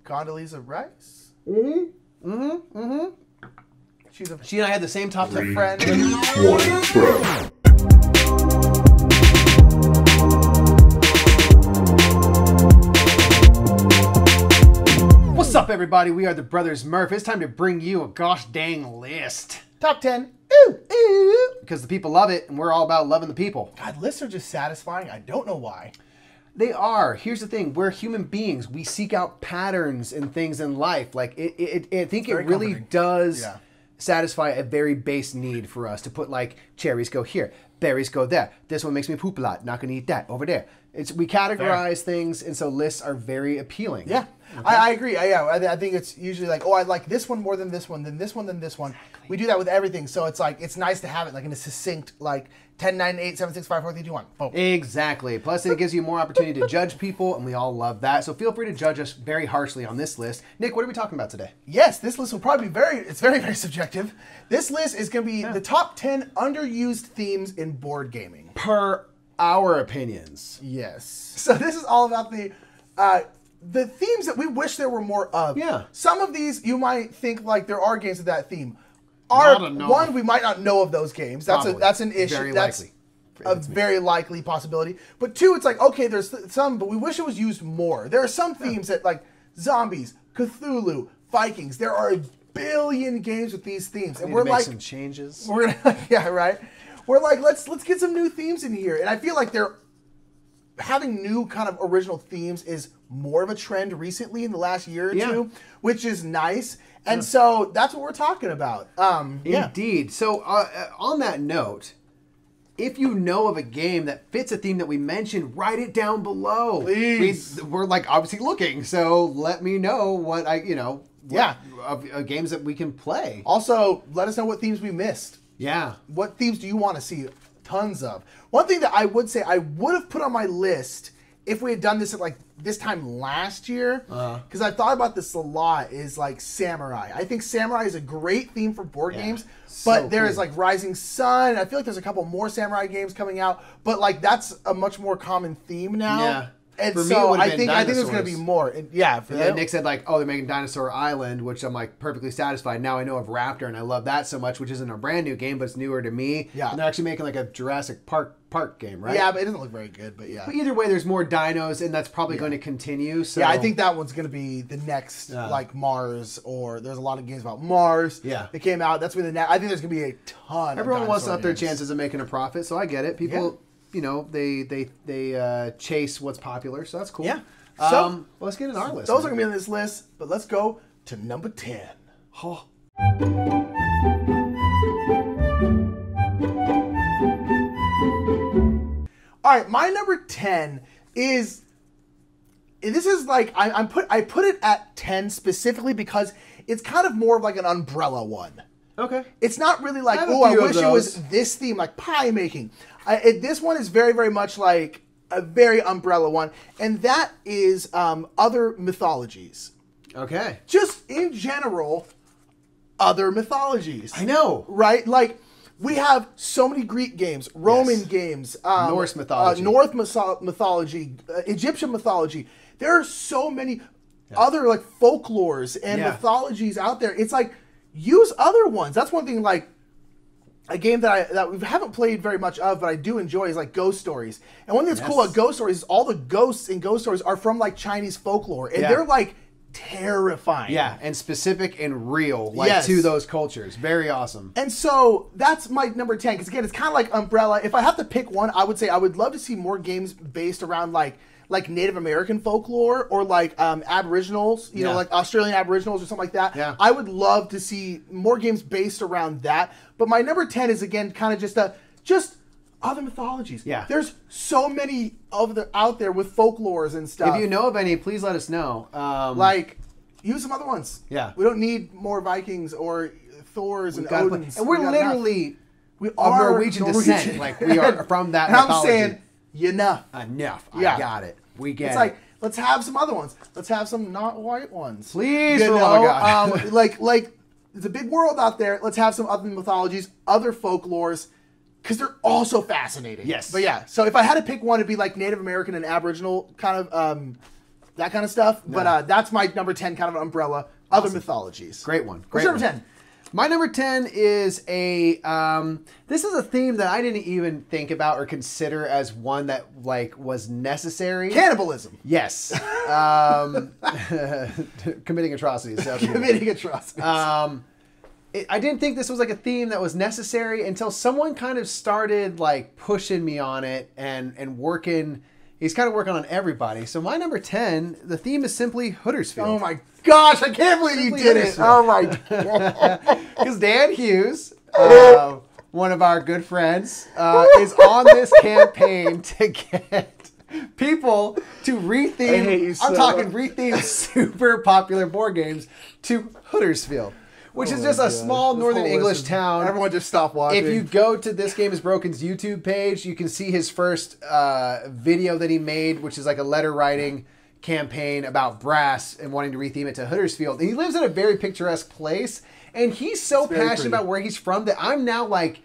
Condoleezza Rice. She and I had the same top 10 friend. What's up, everybody? We are the Brothers Murph. It's time to bring you a gosh dang list. Top 10. Ooh, ooh. Because the people love it, and we're all about loving the people. God, lists are just satisfying. I don't know why. They are. Here's the thing. We're human beings. We seek out patterns and things in life. Like, I think it really does satisfy a very base need for us to put, like, cherries go here, berries go there. This one makes me poop a lot. Not going to eat that. Over there. We categorize things, and so lists are very appealing. Yeah. Okay. I agree. I think it's usually like, oh, I like this one more than this one, then this one, then this one. Exactly. We do that with everything. So it's like, it's nice to have it like in a succinct, like 10, 9, 8, 7, 6, 5, 4, 3, 2, 1. Boom. Exactly. Plus it gives you more opportunity to judge people, and we all love that. So feel free to judge us very harshly on this list. Nick, what are we talking about today? Yes, this list will probably be it's very, very subjective. This list is going to be the top 10 underused themes in board gaming. Per our opinions. Yes. So this is all about the themes that we wish there were more of. Yeah. Some of these you might think like there are games with that theme. One, we might not know of those games. That's an issue. Very That's likely. a very likely possibility. But two, it's like, okay, there's some, but we wish it was used more. There are some themes that like zombies, Cthulhu, Vikings. There are a billion games with these themes. And we're like some changes. We're gonna right. We're like, let's get some new themes in here. And I feel like having new kind of original themes is more of a trend recently in the last year or two, which is nice. And so that's what we're talking about. Indeed. So on that note, if you know of a game that fits a theme that we mentioned, write it down below. Please. We're like obviously looking, so let me know what games that we can play. Also, let us know what themes we missed. Yeah. What themes do you want to see tons of? One thing that I would say I would have put on my list if we had done this at like this time last year, because I thought about this a lot, is like samurai. I think samurai is a great theme for board games, but there is like Rising Sun. I feel like there's a couple more samurai games coming out, but like that's a much more common theme now. Yeah. And for so me, I think there's going to be more. And then Nick said like, oh, they're making Dinosaur Island, which I'm like perfectly satisfied. Now I know of Raptor, and I love that so much, which isn't a brand new game, but it's newer to me. Yeah. And they're actually making like a Jurassic Park game, right? Yeah, but it doesn't look very good, but yeah. But either way, there's more dinos, and that's probably going to continue. So yeah, I think that one's going to be the next, like Mars, or there's a lot of games about Mars. Yeah. That came out. That's when I think there's going to be a ton. Everyone wants to up their chances of making a profit, so I get it. People. Yeah. You know, they chase what's popular, so that's cool. Yeah. So let's get in our list. Those are going to be on this list, but let's go to number 10. Oh. All right, my number 10 is... This is like... I put it at 10 specifically because it's kind of more of like an umbrella one. Okay. It's not really like, oh, I wish it was this theme, like pie making. This one is very, very much like a very umbrella one, and that is other mythologies. Okay. Just in general, other mythologies. I know. Right? Like, we have so many Greek games, Roman games, Norse mythology, mythology, Egyptian mythology. There are so many other like folklores and mythologies out there. It's like, use other ones. That's one thing, like, a game that we haven't played very much of, but I do enjoy is like Ghost Stories. And one thing that's cool about Ghost Stories is all the ghosts in Ghost Stories are from like Chinese folklore. And they're like terrifying. Yeah, and specific and real, like to those cultures. Very awesome. And so that's my number 10. Because again, it's kind of like umbrella. If I have to pick one, I would say I would love to see more games based around like Native American folklore or like Aboriginals, you know, like Australian Aboriginals or something like that. Yeah. I would love to see more games based around that. But my number 10 is, again, kind of just other mythologies. Yeah. There's so many out there with folklores and stuff. If you know of any, please let us know. Like, use some other ones. Yeah. We don't need more Vikings or Thors and Odins. And we're literally of Norwegian descent. Like, we are from that mythology. I'm saying, enough. I got it. We get it. It's like, let's have some other ones. Let's have some not white ones. Please, for my God. like, there's a big world out there. Let's have some other mythologies, other folklores, because they're also fascinating. Yes. But yeah, so if I had to pick one, it'd be like Native American and Aboriginal kind of that kind of stuff. No. But that's my number 10 kind of an umbrella. Awesome. Other mythologies. Great one. What's number 10? My number 10 is a, this is a theme that I didn't even think about or consider as one that like was necessary. Cannibalism. Yes. Committing atrocities. Committing atrocities. I didn't think this was like a theme that was necessary until someone kind of started like pushing me on it and working. He's kind of working on everybody. So my number 10, the theme is simply Huddersfield. Oh my gosh, I can't believe you did it. Oh my God. Because Dan Hughes, one of our good friends, is on this campaign to get people to retheme, I'm talking retheme super popular board games to Huddersfield. Which is just a small northern English town. Everyone just stop watching. If you go to This Game is Broken's YouTube page, you can see his first video that he made, which is like a letter writing campaign about brass and wanting to retheme it to Huddersfield. And he lives in a very picturesque place. And he's so passionate about where he's from that I'm now like,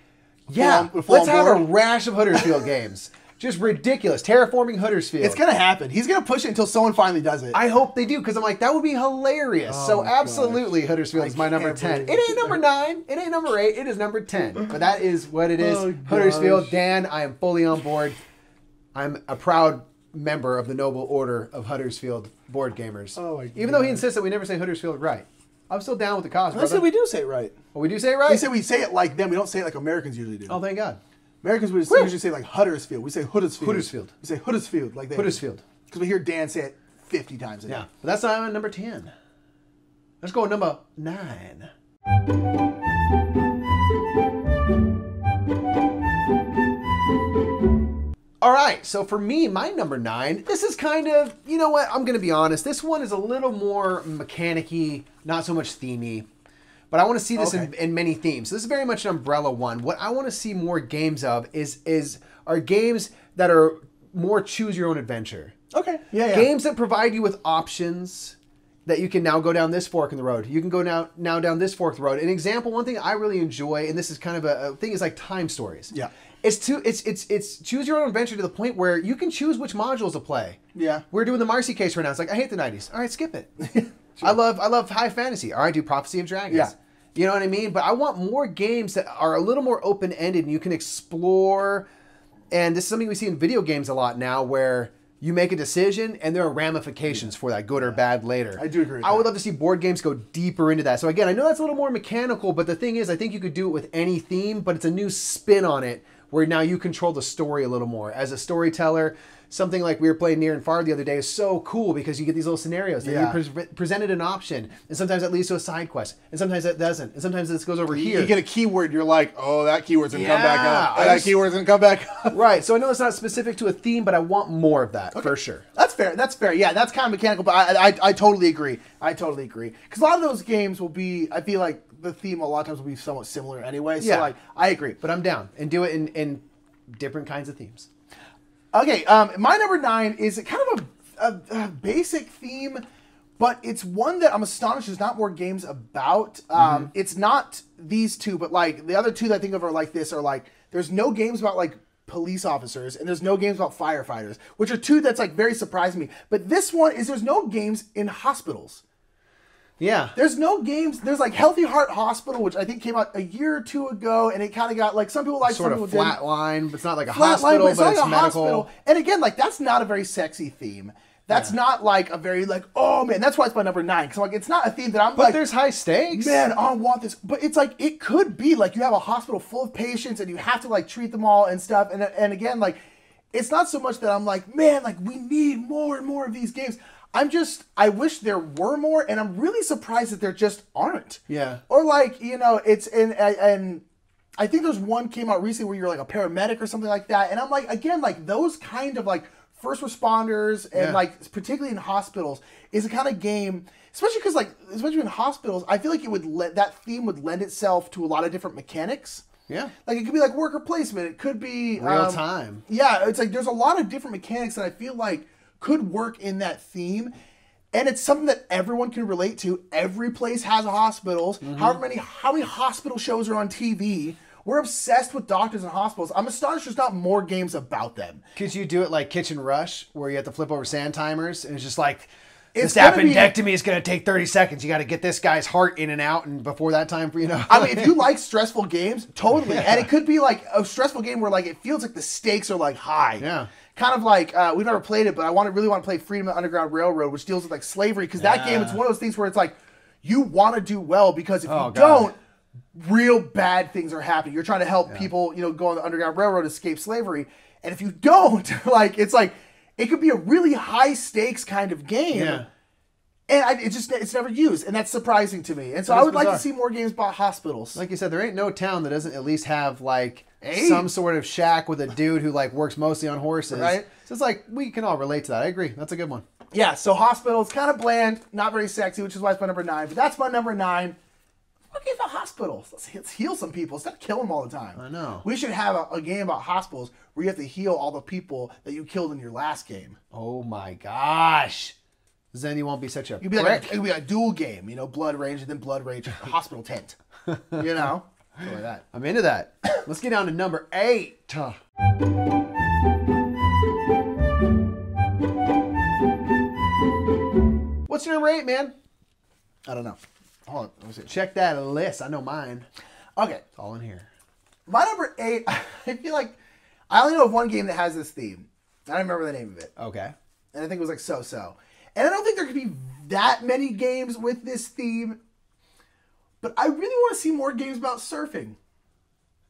yeah, let's have a rash of Huddersfield games. Just ridiculous. Terraforming Huddersfield. It's going to happen. He's going to push it until someone finally does it. I hope they do, because I'm like, that would be hilarious. Oh, so absolutely, Huddersfield is my number 10. It ain't number 9. It ain't number 8. It is number 10. But that is what it is. Oh, Huddersfield. Dan, I am fully on board. I'm a proud member of the noble order of Huddersfield board gamers. Oh my God. Even though he insists that we never say Huddersfield right. I'm still down with the cause, brother. I said we do say it right. Well, we do say it right? They say we say it like them. We don't say it like Americans usually do. Oh, thank God. Americans would usually say like Huddersfield. We say Huddersfield. Huddersfield. We say Huddersfield like that. Huddersfield. Because we hear Dan say it 50 times a day. Yeah. But that's not number 10. Let's go with number 9. All right. So for me, my number 9, this is kind of, you know what? I'm going to be honest. This one is a little more mechanic-y, not so much themey. But I want to see this in many themes. This is very much an umbrella one. What I want to see more games of are games that are more choose your own adventure. Okay. Yeah. Games that provide you with options that you can now go down this fork in the road. You can go now down this fork in the road. An example, one thing I really enjoy, and this is kind of a thing, is like time stories. Yeah. It's choose your own adventure to the point where you can choose which modules to play. Yeah. We're doing the Marcy case right now. It's like, I hate the 90s. All right, skip it. Sure. I love high fantasy. All right, do Prophecy of Dragons. Yeah. You know what I mean? But I want more games that are a little more open-ended and you can explore. And this is something we see in video games a lot now, where you make a decision and there are ramifications for that, good or bad later. I do agree with I would love to see board games go deeper into that. So again, I know that's a little more mechanical, but the thing is, I think you could do it with any theme, but it's a new spin on it where now you control the story a little more. As a storyteller, something like we were playing Near and Far the other day is so cool because you get these little scenarios that you're presented an option, and sometimes that leads to a side quest, and sometimes that doesn't, and sometimes this goes over here. You get a keyword, you're like, oh, that keyword's gonna come back up. That keyword's gonna come back up. Right. So I know it's not specific to a theme, but I want more of that for sure. That's fair. That's fair. Yeah, that's kind of mechanical, but I totally agree. I totally agree. Because a lot of those games will be, I feel like the theme a lot of times will be somewhat similar anyway. So like, I agree. But I'm down and do it in different kinds of themes. Okay, my number 9 is kind of a basic theme, but it's one that I'm astonished there's not more games about. It's not these two, but like the other two that I think of are like this, are like, there's no games about like police officers and there's no games about firefighters, which are two that's like very surprising me. But this one is there's no games in hospitals. Yeah. There's no games. There's like Healthy Heart Hospital, which I think came out a year or two ago, and it kind of got like some people like sort some of people flatline, but it's not like a hospital, but it's medical. Hospital. And again, like that's not a very sexy theme. That's not like a very like, oh man, that's why it's my number 9. Because like it's not a theme that I'm but like, there's high stakes. Man, I want this. But it's like it could be like you have a hospital full of patients and you have to like treat them all and stuff. And again, like it's not so much that I'm like, man, like we need more and more of these games. I wish there were more, and I'm really surprised that there just aren't. Yeah. Or like, you know, it's, and I think there's one came out recently where you're like a paramedic or something like that. And I'm like, again, like those kind of like first responders and like, particularly in hospitals, is a kind of game, especially because like, especially in hospitals, I feel like it would that theme would lend itself to a lot of different mechanics. Yeah. Like it could be like worker placement. It could be real time. Yeah. It's like, there's a lot of different mechanics that I feel like could work in that theme, and it's something that everyone can relate to. Every place has hospitals. How many hospital shows are on TV, We're obsessed with doctors and hospitals. I'm astonished there's not more games about them. Could you do it like Kitchen Rush, where you have to flip over sand timers, and it's just like, this appendectomy is going to take 30 seconds. You got to get this guy's heart in and out, and before that time, for I mean, if you like stressful games, totally. And it could be like a stressful game where like it feels like the stakes are like high. Yeah. Kind of like we've never played it, but I really want to play Freedom of the Underground Railroad, which deals with like slavery, because that game, it's one of those things where it's like you want to do well, because if you don't, real bad things are happening. You're trying to help people, go on the Underground Railroad, escape slavery, and if you don't, like it's like it could be a really high stakes kind of game. Yeah. And it's never used, and that's surprising to me. And so I would like to see more games about hospitals. Like you said, there ain't no town that doesn't at least have like some sort of shack with a dude who like works mostly on horses. Right. So it's like we can all relate to that. I agree. That's a good one. Yeah. So hospitals, kind of bland, not very sexy, which is why it's my number 9. But that's my number 9. What game about hospitals? Let's heal some people. Let's not kill them all the time. I know. We should have a game about hospitals where you have to heal all the people that you killed in your last game. Oh my gosh. Then you won't be such a It'd be like a dual game, Blood Rage and then Blood Rage Hospital Tent. Like that. I'm into that. Let's get down to number 8. What's your number 8, man? I don't know. Hold on. Let me see. Check that list. I know mine. Okay. It's all in here. My number 8, I feel like I only know of one game that has this theme. I don't remember the name of it. Okay. And I think it was like So-So. And I don't think there could be that many games with this theme. But I really want to see more games about surfing.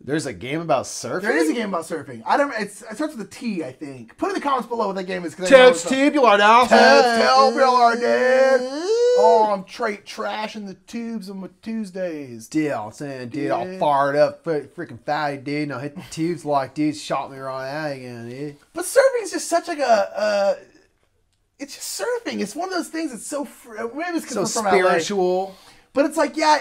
There's a game about surfing? There is a game about surfing. It starts with a T, I think. Put in the comments below what that game is. Tits tubular now. Tits tubular, dude. Oh, I'm trashing the tubes on my Tuesdays. Dude, I'm saying, dude, I'll fire it up. Freaking fatty, dude. And I'll hit the tubes like, dude, shot me right out again, dude. But surfing is just such like a... it's just surfing. It's one of those things that's so... Maybe it's because we're from spiritual. LA. But it's like, yeah,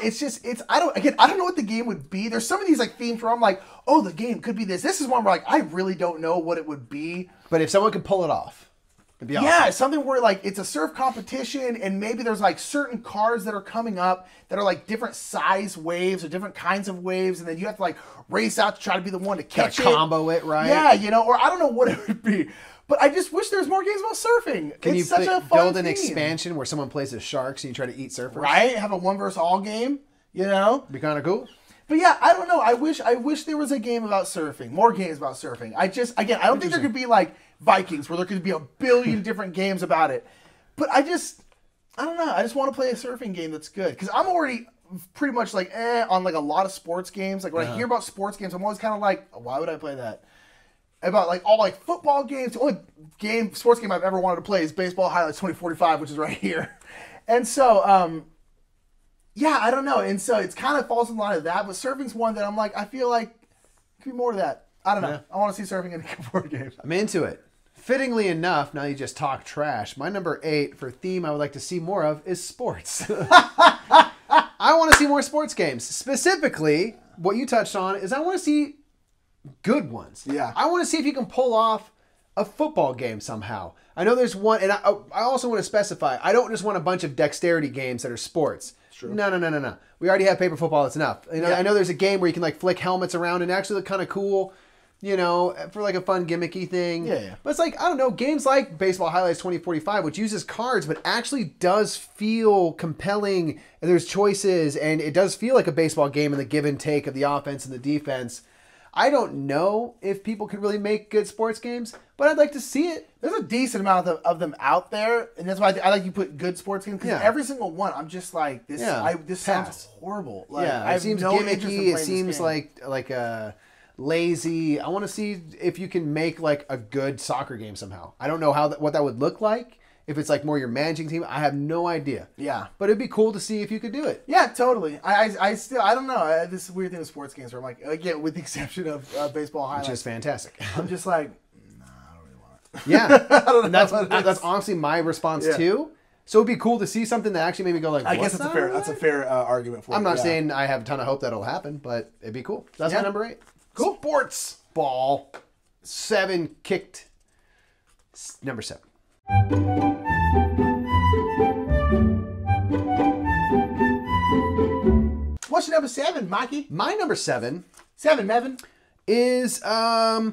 I don't know what the game would be. There's some of these like themes where I'm like, oh, the game could be this. This is one where like, I really don't know what it would be. But if someone could pull it off, it'd be awesome. Yeah, something where like, it's a surf competition and maybe there's like certain cars that are coming up that are like different size waves or different kinds of waves. And then you have to like race out to try to be the one to catch it. Combo it, right? Yeah, or I don't know what it would be. But I just wish there was more games about surfing. Can it's you such a fun build an theme. expansion where someone plays as sharks and you try to eat surfers? Right? Have a 1 versus all game, Be kind of cool. But yeah, I don't know. I wish there was a game about surfing. More games about surfing. I don't think there could be like Vikings where there could be a billion different games about it. But I don't know. I just want to play a surfing game that's good. Because I'm already pretty much like on like a lot of sports games. Like when I hear about sports games, I'm always kind of like, why would I play that? About like all like football games. The only sports game I've ever wanted to play is Baseball Highlights 2045, which is right here. And so, yeah, I don't know. And so it's kind of falls in line of that. But surfing's one that I'm like, I feel like there could be more to that. I don't know. I want to see surfing in board games. I'm into it. Fittingly enough, now you just talk trash. My number 8 for theme I would like to see more of is sports. I want to see more sports games. Specifically, what you touched on is I want to see good ones. Yeah. I want to see if you can pull off a football game somehow. I know there's one, and I also want to specify, I don't just want a bunch of dexterity games that are sports. True. No. We already have paper football. That's enough. I know there's a game where you can like flick helmets around and actually look kind of cool, for like a fun gimmicky thing. Yeah. But it's like, I don't know, games like Baseball Highlights 2045, which uses cards, but actually does feel compelling, and there's choices, and it does feel like a baseball game in the give and take of the offense and the defense. I don't know if people could really make good sports games, but I'd like to see it. There's a decent amount of them out there, and that's why I like you put good sports games, because every single one, I'm just like, this sounds horrible. Like, it seems gimmicky, it seems like lazy. I want to see if you can make like a good soccer game somehow. I don't know what that would look like. If it's like more your managing team, I have no idea. Yeah. But it'd be cool to see if you could do it. Yeah, totally. I don't know. This weird thing with sports games where I'm like, again, with the exception of Baseball Highlights. Which is fantastic. I'm just like, nah, I don't really want it. Yeah. I don't know. That's honestly my response too. So it'd be cool to see something that actually made me go like, I guess that's a fair argument for it. I'm not saying I have a ton of hope that'll happen, but it'd be cool. That's my number 8. Cool. Sports ball. 7 kicked. Number 7. What's your number 7, Mikey? My number 7. 7, Mevin. Is I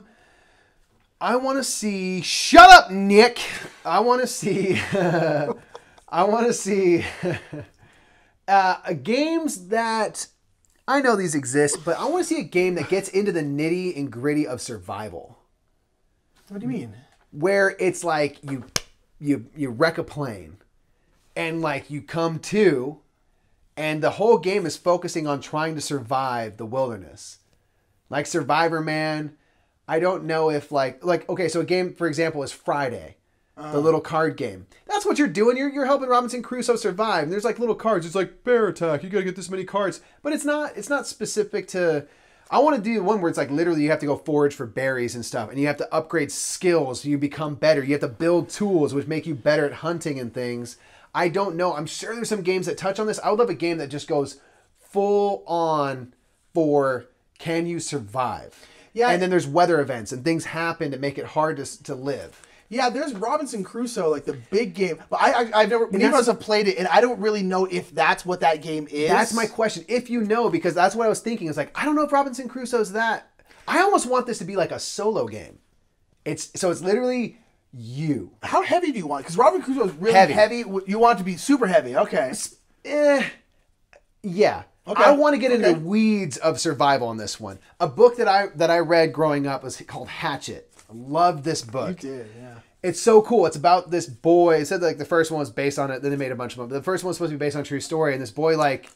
want to see. Shut up, Nick. I want to see. I want to see games that I know these exist, but I want to see a game that gets into the nitty and gritty of survival. What do you mean? Where it's like you wreck a plane, and like you come to, and the whole game is focusing on trying to survive the wilderness. Like Survivor Man. I don't know if like okay, so a game, for example, is Friday. The little card game. That's what you're doing. You're helping Robinson Crusoe survive. And there's like little cards. It's like bear attack. You got to get this many cards. But it's not specific to... I want to do one where it's like literally you have to go forage for berries and stuff. And you have to upgrade skills so you become better. You have to build tools which make you better at hunting and things. I don't know. I'm sure there's some games that touch on this. I would love a game that just goes full on for can you survive? Yeah. And then there's weather events and things happen to make it hard to live. Yeah, there's Robinson Crusoe, like the big game. But I've never, neither of us have played it, and I don't really know if that's what that game is. That's my question. If you know, because that's what I was thinking. It's like, I don't know if Robinson Crusoe's that. I almost want this to be like a solo game. So it's literally you. How heavy do you want? Because Robinson Crusoe is really heavy. You want it to be super heavy. Okay. Yeah. Okay. I want to get into the weeds of survival on this one. A book that I read growing up was called Hatchet. I loved this book. You did, yeah. It's so cool. It's about this boy. It said like the first one was based on it. Then they made a bunch of them. But the first one was supposed to be based on a true story. And this boy like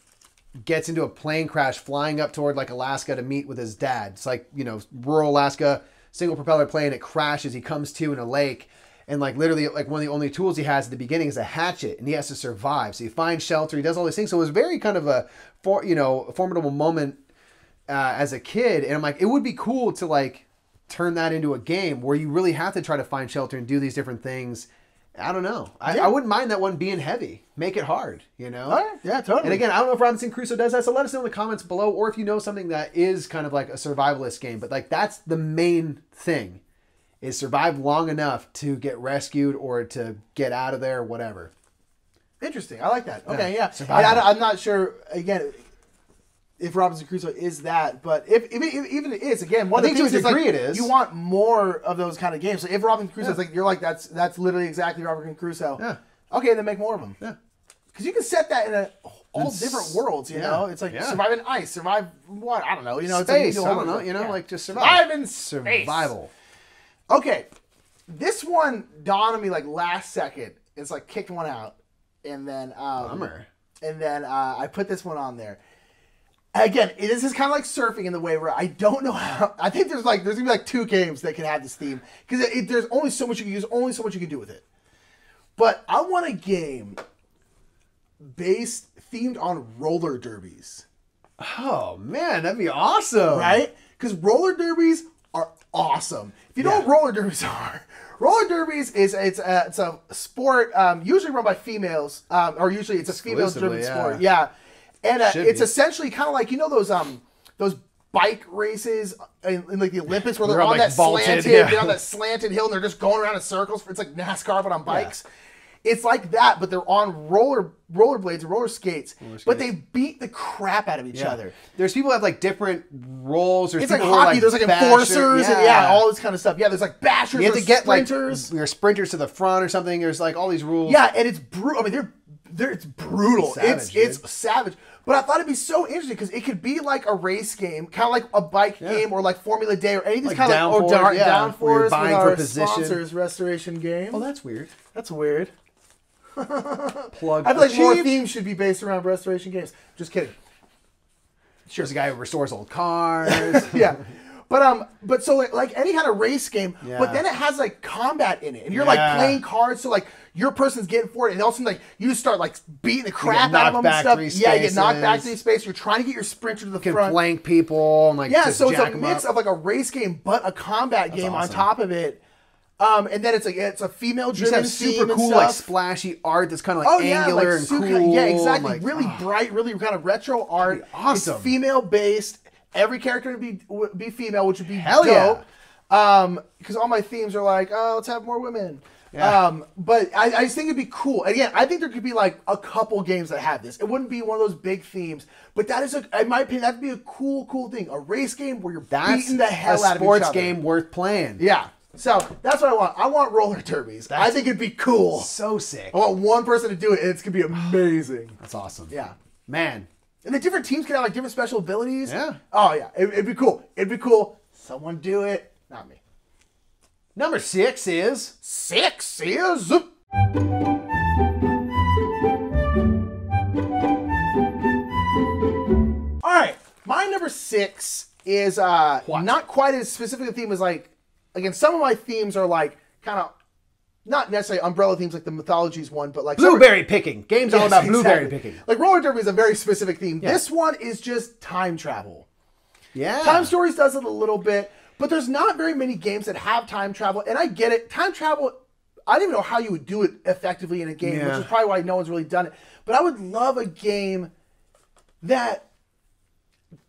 gets into a plane crash flying up toward like Alaska to meet with his dad. It's like, rural Alaska, single propeller plane. It crashes. He comes to in a lake. And like literally like one of the only tools he has at the beginning is a hatchet. And he has to survive. So he finds shelter. He does all these things. So it was very kind of a formidable moment as a kid. And I'm like, it would be cool to like turn that into a game where you really have to try to find shelter and do these different things. I don't know. I wouldn't mind that one being heavy. Make it hard, All right. Yeah, totally. And again, I don't know if Robinson Crusoe does that, so let us know in the comments below, or if you know something that is kind of like a survivalist game. But like that's the main thing, is survive long enough to get rescued or to get out of there or whatever. Interesting. I like that. Okay, yeah. I'm not sure, again, if Robinson Crusoe is that, but if even it is, again, one of the things is like, it is. You want more of those kind of games. So if Robinson Crusoe is like, you're like, that's literally exactly Robinson Crusoe. Yeah. Okay, then make more of them. Yeah. Because you can set that in all different worlds, you know? It's like survive in ice, survive what? I don't know. Space, it's like, I don't know, like just survive. In survival. Space. Okay. This one dawned on me like last second. It's like kicked one out. And then bummer. And then I put this one on there. Again, this is kind of like surfing in the way where I don't know how. I think there's gonna be like 2 games that can have this theme because there's only so much you can use, only so much you can do with it. But I want a game themed on roller derbies. Oh man, that'd be awesome, right? Because roller derbies are awesome. If you know what roller derbies are, roller derbies is it's a sport usually run by females, or usually it's a female-driven sport. Yeah. And it's essentially kind of like, those bike races in like the Olympics where they're on that slanted hill and they're just going around in circles. It's like NASCAR, but on bikes. Yeah. It's like that, but they're on rollerblades and roller skates, but they beat the crap out of each other. There's people that have like different roles. It's like hockey. There's like enforcers and all this kind of stuff. Yeah, there's like bashers. You have to get sprinters. Like your sprinters to the front or something. There's like all these rules. Yeah, and it's brutal. I mean, it's brutal. It's savage. But I thought it'd be so interesting because it could be like a race game, kind of like a bike game or like Formula Day or anything, like kind of like Downforce with our sponsors, Restoration Game. Oh, that's weird. That's weird. Plug. I feel like more themes should be based around Restoration Games. Just kidding. Sure, there's a guy who restores old cars. Yeah. But so like any kind of race game, but then it has like combat in it, and you're like playing cards, so like your person's getting for it, and all of a sudden like you just start like beating the crap out of them and stuff. Yeah, you get knocked back to the space. You're trying to get your sprinter to the front. Flank people and like so it's a mix of like a race game but a combat game on top of it. And then it's a female-driven super cool like splashy art that's kind of like angular and cool. Yeah, exactly. Like, really bright, really kind of retro art. Awesome. It's female-based. Every character would be female, which would be hell dope. Because all my themes are like, let's have more women. But I just think it'd be cool. Again, I think there could be like a couple games that have this. It wouldn't be one of those big themes, but that is, in my opinion, that'd be a cool thing. A race game where you're beating the hell out of each other. A sports game worth playing. Yeah. So that's what I want. I want roller derbies. I think it'd be cool. So sick. I want one person to do it, and it's gonna be amazing. That's awesome. Yeah. Man. And the different teams can have like different special abilities. Yeah. Oh yeah. It'd be cool. It'd be cool. Someone do it. Not me. Number 6 is... 6 is... Alright. My number 6 is not quite as specific a theme as like... Again, some of my themes are like kind of... Not necessarily umbrella themes like the mythologies one, but like... Blueberry picking. Games all about blueberry picking. Like roller derby is a very specific theme. Yeah. This one is just time travel. Yeah. Time Stories does it a little bit. But there's not very many games that have time travel, and I get it. Time travel, I don't even know how you would do it effectively in a game, which is probably why no one's really done it. But I would love a game that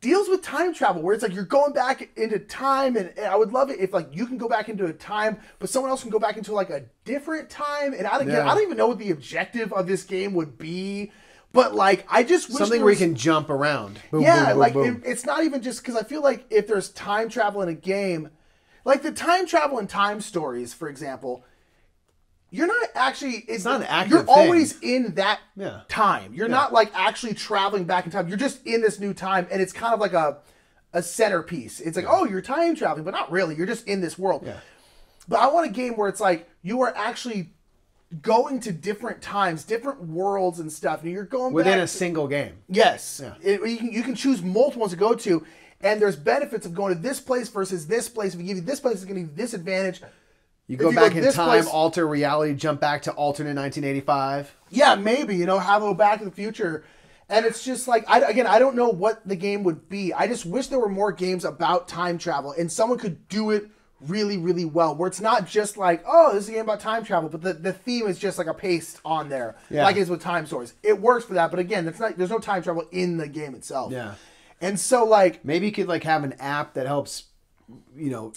deals with time travel, where it's like you're going back into time, and I would love it if like you can go back into a time, but someone else can go back into like a different time. And I don't even know what the objective of this game would be. But, like, I just wish something where you can jump around. Boom, yeah, boom, boom, boom. It's not even just... Because I feel like if there's time travel in a game... Like, the time travel in Time Stories, for example... You're not actually... It's not an active thing. You're always in that time. You're not, like, actually traveling back in time. You're just in this new time, and it's kind of like a centerpiece. It's like, oh, you're time traveling, but not really. You're just in this world. Yeah. But I want a game where it's like, you are actually... going to different times, different worlds and stuff, and you're going within a single game. Yes, you can choose multiple ones to go to, and there's benefits of going to this place versus this place. If you give you this place, it's going to give you this advantage. You go back in time, alter reality, jump back to alternate 1985. Yeah, maybe have a Back to the Future, and it's just like I don't know what the game would be. I just wish there were more games about time travel, and someone could do it really, really well, where it's not just like, oh, this is a game about time travel, but the theme is just like a paste on there, like it is with Time Stories. It works for that, but again, there's no time travel in the game itself. Yeah. And so, like... Maybe you could, like, have an app that helps,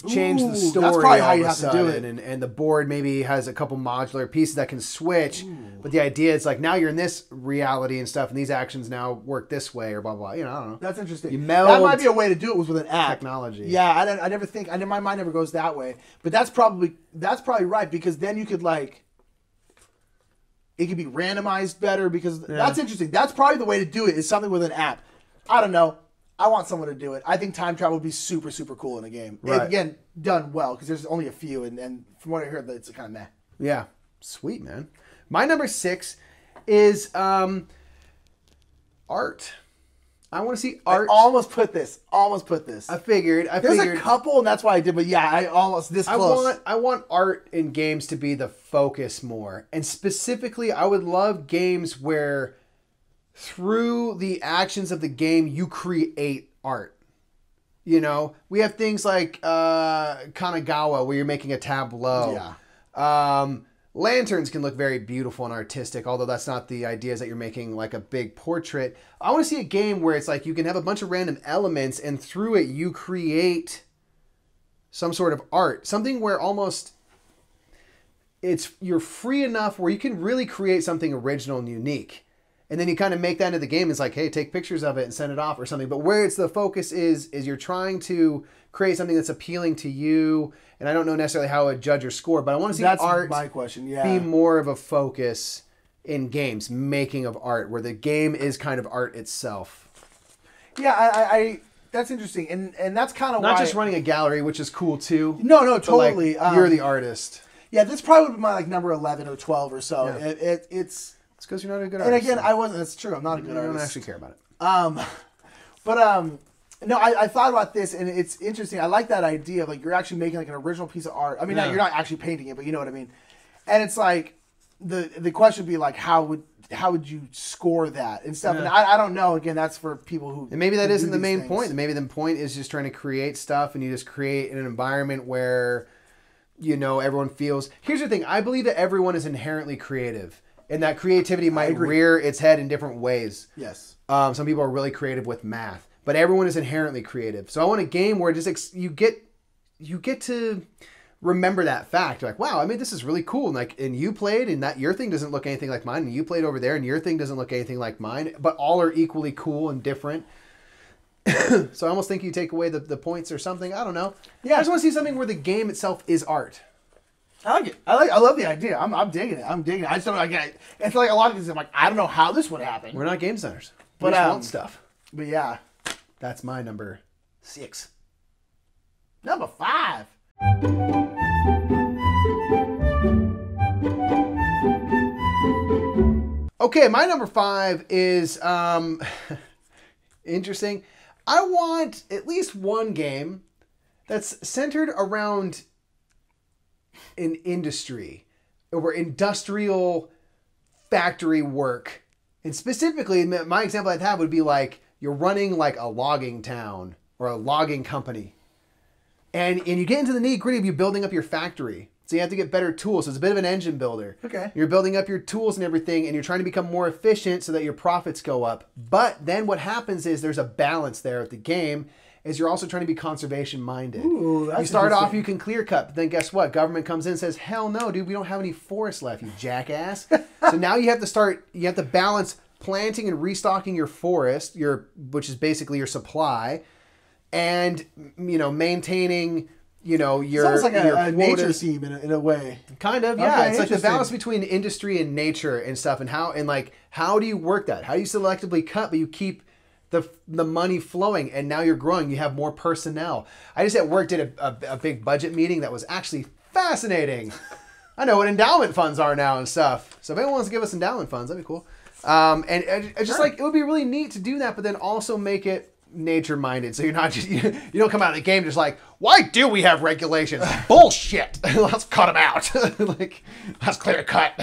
change the story. That's probably how you have to do it. And the board maybe has a couple modular pieces that can switch, but the idea is, like, now you're in this reality and stuff, and these actions now work this way, or blah, blah, I don't know. That's interesting. You meld that might be a way to do it was with an app. Technology. Yeah, I never think... my mind never goes that way. But that's probably right, because then you could, like... It could be randomized better, because that's interesting. That's probably the way to do it, is something with an app. I don't know. I want someone to do it. I think time travel would be super, super cool in a game. Right. Again, done well, because there's only a few, and from what I heard, it's kind of meh. Yeah. Sweet, man. My number 6 is art. I want to see art. I almost put this. I figured. There's a couple, and that's why I did, but yeah, I almost this close. I want art in games to be the focus more. And specifically, I would love games where... through the actions of the game, you create art. We have things like Kanagawa, where you're making a tableau. Yeah. Lanterns can look very beautiful and artistic, although that's not the idea, is that you're making like a big portrait. I want to see a game where it's like you can have a bunch of random elements, and through it you create some sort of art. Something where almost you're free enough where you can really create something original and unique. And then you kind of make that into the game. It's like, hey, take pictures of it and send it off or something. But where it's the focus is you're trying to create something that's appealing to you. And I don't know necessarily how I would judge or score, but I want to see art my question. be more of a focus in games, making of art, where the game is kind of art itself. Yeah, I that's interesting. And that's kind of not just running a gallery, which is cool too. No, totally. Like, you're the artist. Yeah, this probably would be my like number 11 or 12 or so. Yeah. It's because you're not a good artist. And again, I wasn't. That's true. I'm not a good artist. I don't actually care about it. No, I thought about this, and it's interesting. I like that idea of like you're actually making like an original piece of art. I mean, you're not actually painting it, but you know what I mean. And it's like the question would be like, how would you score that and stuff? Yeah. And I don't know. Again, that's for people who. And maybe that isn't the main point. Maybe the point is just trying to create stuff, and you just create an environment where, everyone feels. Here's the thing. I believe that everyone is inherently creative. And that creativity might rear its head in different ways. Yes. Some people are really creative with math, but everyone is inherently creative. So I want a game where just you get to remember that fact. Like, wow, I made this is really cool. And like, and you played, and that your thing doesn't look anything like mine, and you played over there, and your thing doesn't look anything like mine, but all are equally cool and different. So I almost think you take away the points or something. I don't know. Yeah, I just want to see something where the game itself is art. I like it. I love the idea. I'm digging it. I just don't know. I get it. It's like a lot of things. I'm like, I don't know how this would happen. We're not game designers. We just want stuff. But yeah, that's my number 6. Number 5. Okay, my number 5 is interesting. I want at least one game that's centered around an industry or industrial factory work. And specifically, my example I'd have would be like you're running like a logging town or a logging company. And you get into the nitty-gritty of you building up your factory. So you have to get better tools. So it's a bit of an engine builder. Okay. You're building up your tools and everything, and you're trying to become more efficient so that your profits go up. But then what happens is there's a balance there at the game, is you're also trying to be conservation-minded. Ooh, that's you start off, you can clear cut, but then guess what? Government comes in and says, hell no, dude, we don't have any forests left, you jackass. So now you have to balance planting and restocking your forest, which is basically your supply, and, maintaining... your it's almost like a nature theme in a way. Kind of, yeah. Okay, it's like the balance between industry and nature and stuff, and how do you work that? How do you selectively cut, but you keep the money flowing, and now you're growing. You have more personnel. I just at work did a big budget meeting that was actually fascinating. I know what endowment funds are now and stuff. So if anyone wants to give us endowment funds, that'd be cool. And I just like it would be really neat to do that, but then also make it nature minded, so you're not just you don't come out of the game just like, why do we have regulations? Bullshit. Let's cut them out. Like, let's clear cut.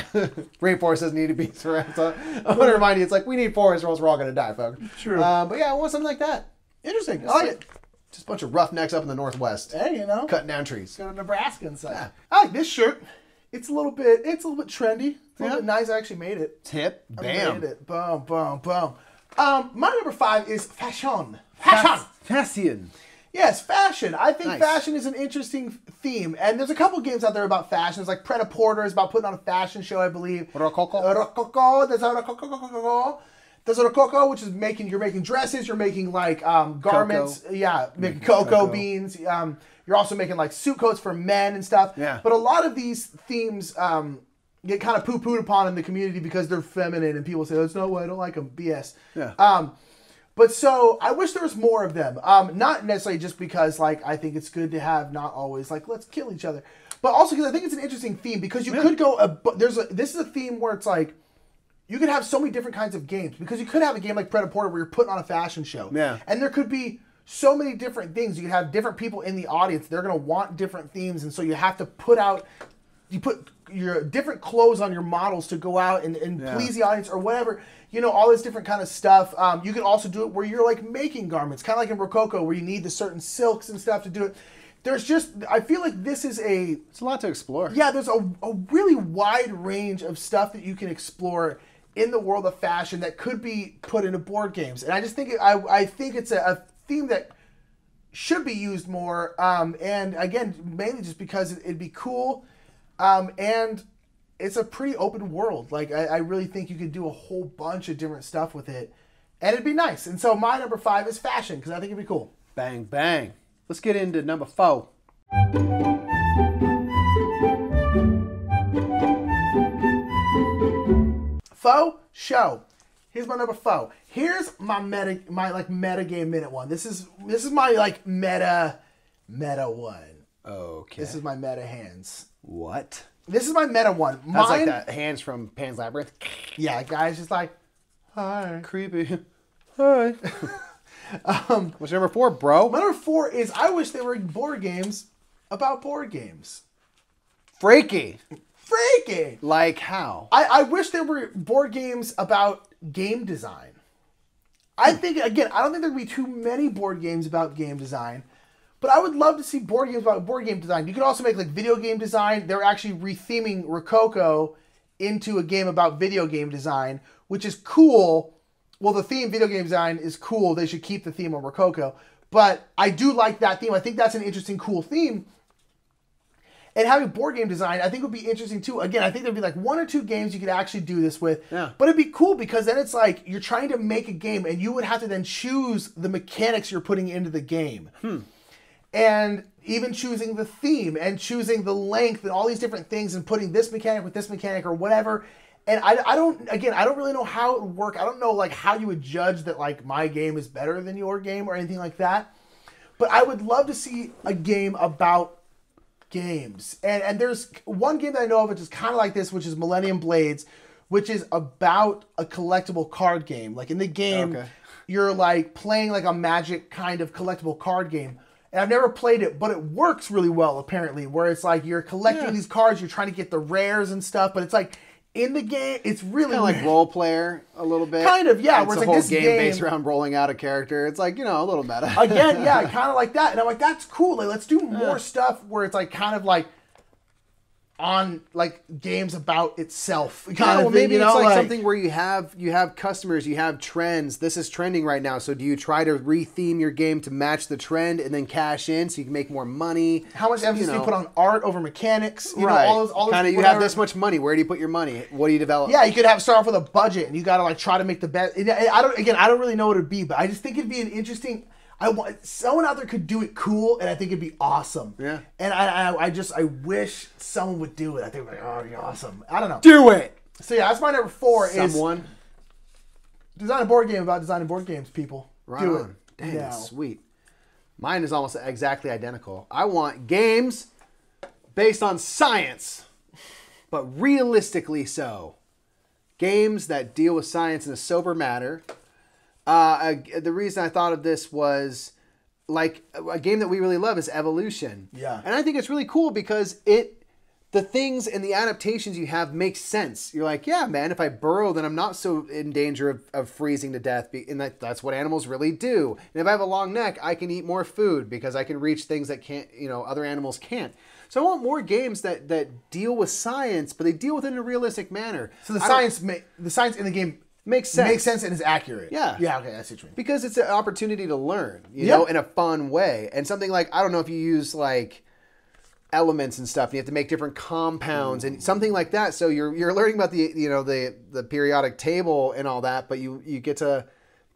Rainforest doesn't need to be surrounded. So I want to remind you, it's like we need forests or else we're all gonna die, folks. True. But yeah, I want something like that. Interesting. I like it. Just a bunch of roughnecks up in the Northwest. Hey, cutting down trees. Got a Nebraska inside. Yeah. I like this shirt. It's a little bit trendy. It's a little bit nice. I actually made it. It's hip. Bam. I made it. Boom, boom, boom. My number 5 is fashion. Fashion. Yes, fashion. I think fashion is an interesting theme. And there's a couple games out there about fashion. There's like Pret-a-Porter is about putting on a fashion show, I believe. Rococo. There's Rococo, which is you're making dresses, you're making like garments. Cocoa. Yeah, making cocoa beans. You're also making like suit coats for men and stuff. Yeah. But a lot of these themes get kind of poo-pooed upon in the community because they're feminine and people say, "There's no way, I don't like them." BS. Yeah. But so I wish there was more of them. Not necessarily just because like I think it's good to have, not always like let's kill each other, but also because I think it's an interesting theme because you could go. This is a theme where it's like you could have so many different kinds of games because you could have a game like Pret-a-Porter where you're putting on a fashion show. Yeah. And there could be so many different things. You could have different people in the audience. They're going to want different themes, and so you have to put your different clothes on your models to go out and please the audience or whatever. All this different kind of stuff. You can also do it where you're like making garments, kind of like in Rococo where you need the certain silks and stuff to do it. I feel like this is it's a lot to explore. Yeah, there's a really wide range of stuff that you can explore in the world of fashion that could be put into board games. And I just think, I think it's a theme that should be used more. And again, mainly just because it'd be cool. And it's a pretty open world. Like, I really think you could do a whole bunch of different stuff with it. And it'd be nice. And so my number 5 is fashion, because I think it'd be cool. Bang, bang. Let's get into number 4. Faux show. Here's my number 4. Here's my metagame minute one. This is my like meta one. Okay. This is my meta hands. What? This is my meta one. That's like that hands from Pan's Labyrinth. Yeah, guys, just like, hi. Creepy. Hi. What's your number 4, bro? My number 4 is I wish there were board games about board games. Freaky. Like how? I wish there were board games about game design. I think, again, I don't think there'd be too many board games about game design. But I would love to see board games about board game design. You could also make like video game design. They're actually retheming Rococo into a game about video game design, which is cool. Well, the theme video game design is cool. They should keep the theme on Rococo. But I do like that theme. I think that's an interesting, cool theme. And having board game design, I think would be interesting too. Again, I think there'd be like 1 or 2 games you could actually do this with. Yeah. But it'd be cool because then it's like you're trying to make a game and you would have to then choose the mechanics you're putting into the game. And even choosing the theme and choosing the length and all these different things and putting this mechanic with this mechanic or whatever. And I don't really know how it would work. I don't know like how you would judge that like my game is better than your game or anything like that. But I would love to see a game about games. And there's one game that I know of which is kind of like this, which is Millennium Blades, which is about a collectible card game. Like in the game, you're like playing like a Magic kind of collectible card game. And I've never played it, but it works really well apparently, where it's like you're collecting these cards, you're trying to get the rares and stuff, but it's like in the game, it's really kind of like Role Player a little bit. Kind of, yeah. It's where a it's whole like this game based around rolling out a character. It's like, a little meta. Again, yeah, kind of like that. And I'm like, that's cool. Like, let's do more stuff where it's like kind of like on like games about itself. Kind of thing, maybe it's like something where you have customers, you have trends. This is trending right now. So do you try to retheme your game to match the trend and then cash in so you can make more money? How much emphasis do you put on art over mechanics? You right. know, all kind of. You have this much money. Where do you put your money? What do you develop? Yeah, you could start off with a budget, and you got to like try to make the best. I don't really know what it'd be, but I just think it'd be an interesting. Someone out there could do it cool, and I think it'd be awesome. Yeah. And I wish someone would do it. I think like, oh, it'd be awesome. I don't know. Do it. So yeah, that's my number 4. Someone is design a board game about designing board games. People, right do on. it. Dang, that's sweet. Mine is almost exactly identical. I want games based on science, but realistically so. Games that deal with science in a sober manner. The reason I thought of this was like a game that we really love is Evolution. Yeah. And I think it's really cool because the things and the adaptations you have make sense. You're like, yeah, man, if I burrow, then I'm not so in danger of freezing to death. And that's what animals really do. And if I have a long neck, I can eat more food because I can reach things that other animals can't. So I want more games that deal with science, but they deal with it in a realistic manner. So the science in the game makes sense. Makes sense and is accurate. Yeah. Yeah, okay, that's what you mean. Because it's an opportunity to learn, you know, in a fun way. And something like, I don't know if you use like elements and stuff, and you have to make different compounds and something like that. So you're learning about the periodic table and all that, but you get to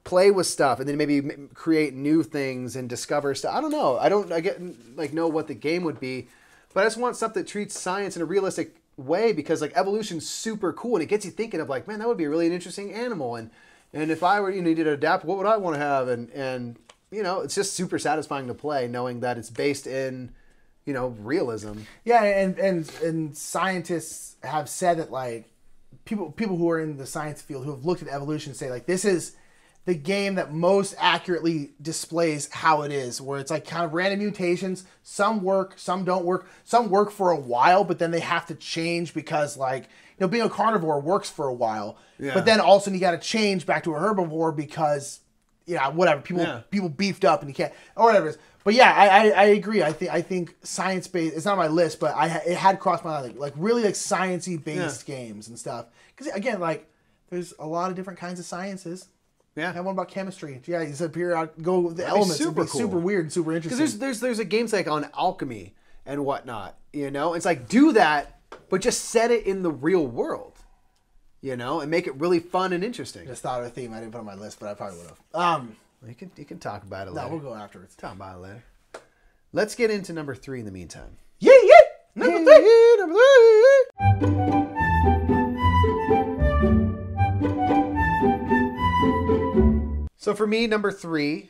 play with stuff and then maybe create new things and discover stuff. I don't know. I know what the game would be, but I just want stuff that treats science in a realistic way, because like evolution's super cool and it gets you thinking of like, man, that would be really an interesting animal, and if I were needed to adapt, what would I want to have, and it's just super satisfying to play knowing that it's based in realism. Yeah, and scientists have said that like people who are in the science field who have looked at evolution say like this is the game that most accurately displays how it is, where it's like kind of random mutations. Some work, some don't work. Some work for a while, but then they have to change because like, being a carnivore works for a while. Yeah. But then all of a sudden you got to change back to a herbivore because, whatever. People beefed up and you can't, or whatever it is. But yeah, I agree. I think science-based, it's not on my list, but it had crossed my mind. Like really like sciencey based games and stuff. Because again, like there's a lot of different kinds of sciences. Yeah, have one about chemistry. Yeah, you said periodic. Go with the elements. It'd be super weird and super interesting. Because there's a games like on alchemy and whatnot. It's like do that, but just set it in the real world. And make it really fun and interesting. Just thought of a theme I didn't put on my list, but I probably would have. You can talk about it later. No, we'll go afterwards. Talk about it later. Let's get into number 3 in the meantime. Yeah. Number 3. So for me, number 3